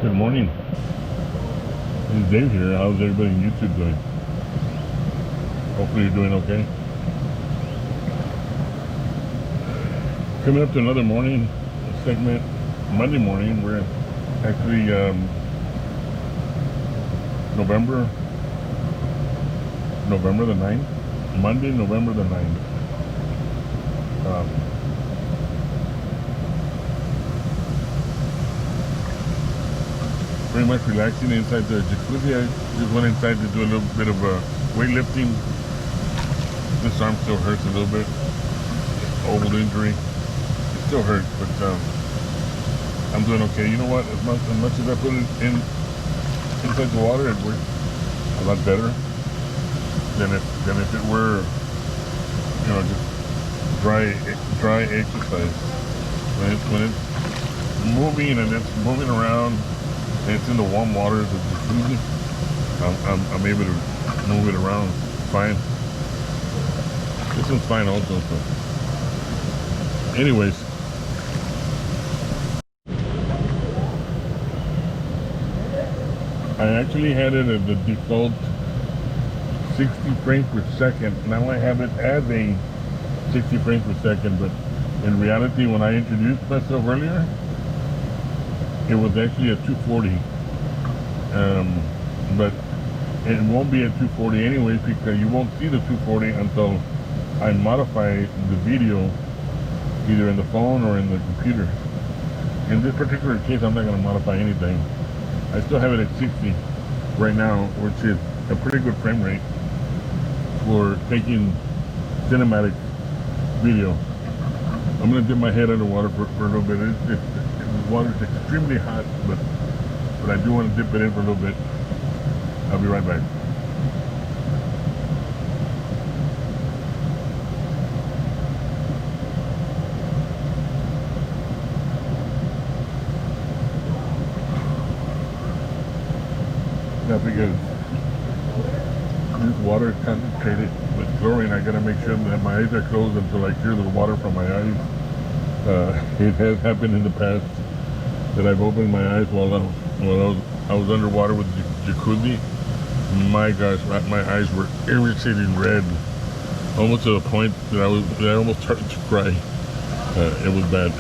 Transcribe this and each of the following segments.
Good morning. It's Dave here. How's everybody on YouTube doing? Hopefully you're doing okay. Coming up to another morning segment, Monday morning. We're actually November the 9th. Monday, November the 9th. Pretty much relaxing inside the jacuzzi. I just went inside to do a little bit of weightlifting. This arm still hurts a little bit. Old injury. It still hurts, but I'm doing okay. You know what? As much as I put it inside the water, it works a lot better than if it were, just dry exercise. When it's moving and it's moving around. It's in the warm waters of the jacuzzi. I'm able to move it around fine. This one's fine also. So. Anyways, I actually had it at the default 60 frames per second. Now I have it as a 60 frames per second, but in reality, when I introduced myself earlier, it was actually at 240, but it won't be at 240 anyways, because you won't see the 240 until I modify the video either in the phone or in the computer. In this particular case, I'm not going to modify anything. I still have it at 60 right now, which is a pretty good frame rate for taking cinematic video. I'm going to dip my head underwater for a little bit. The water's extremely hot, but I do want to dip it in for a little bit. I'll be right back. Now, because this water is concentrated with chlorine, I gotta make sure that my eyes are closed until I clear the water from my eyes. It has happened in the past that I've opened my eyes while I was underwater with the jacuzzi. My gosh, my eyes were irritating red, almost to the point that I almost started to cry. It was bad.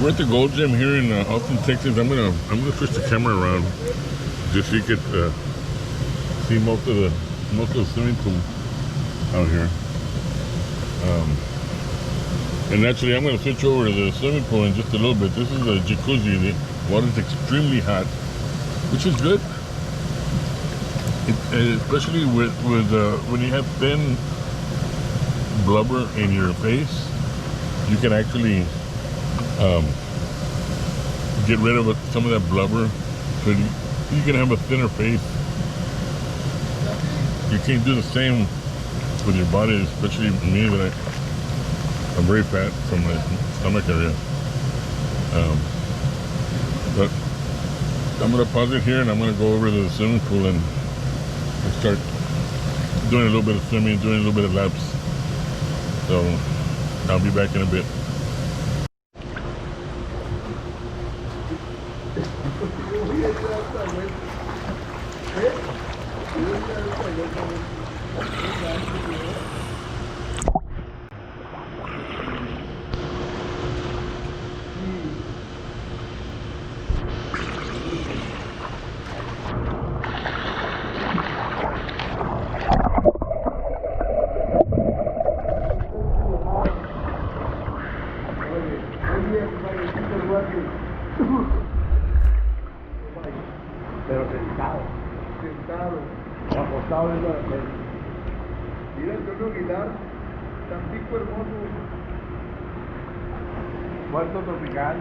We're at the Gold Gym here in Austin, Texas. I'm gonna switch the camera around just so you could see most of the swimming pool out here. And actually, I'm going to switch over to the swimming pool in just a little bit. This is a jacuzzi. The water's extremely hot, which is good. Especially with when you have thin blubber in your face, you can actually get rid of some of that blubber, so you can have a thinner face. You can't do the same with your body, especially me, that I'm very fat from my stomach area. But I'm gonna pause it here and I'm gonna go over to the swimming pool and start doing a little bit of swimming, doing a little bit of laps. So I'll be back in a bit. Pero sentado, acostado en la mira el tono guitar, tan pico hermoso, puerto tropical.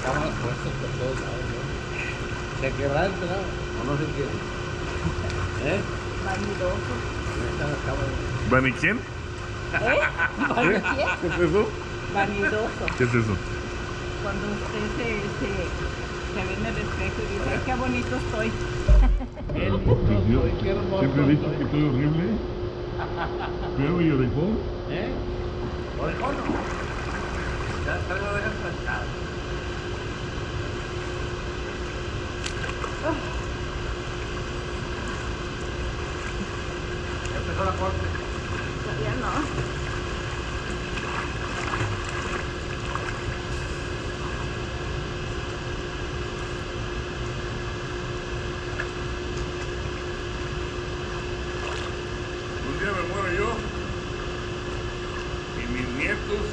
Cámaras puestas por todos lados, ¿no? Se quebrará, ¿no? O no se quiere. ¿Eh? Vanidoso. Ahí están las cámaras. ¿Van y quién? ¿Quién? ¿Qué es eso? Vanidoso. ¿Qué es eso? Cuando usted se ve en el espejo y dice, "Ay, qué bonito estoy". Qué lindo soy, qué hermoso Siempre he dicho soy. que estoy horrible. Pero y orejón. ¿Eh? Orejón no. Ya lo dejas plantado. Ya empezó la corte. Todavía no. Un día me muero yo y mis nietos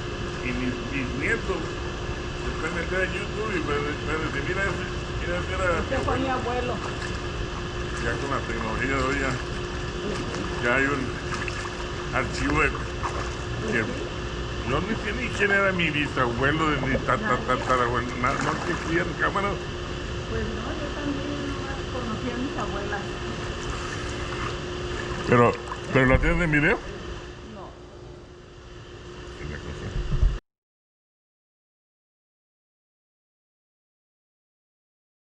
y mis bisnietos se pueden meter a YouTube y pueden decir, mira ese era Este fue mi abuelo. ya con la tecnología de hoy ya hay un archivo de que yo ni sé ni quién era mi bisabuelo ni tatarabuelo, no existían cámaras. Pues no, yo también no conocí a mis abuelas. Pero la tienes en video. No. Es la cosa.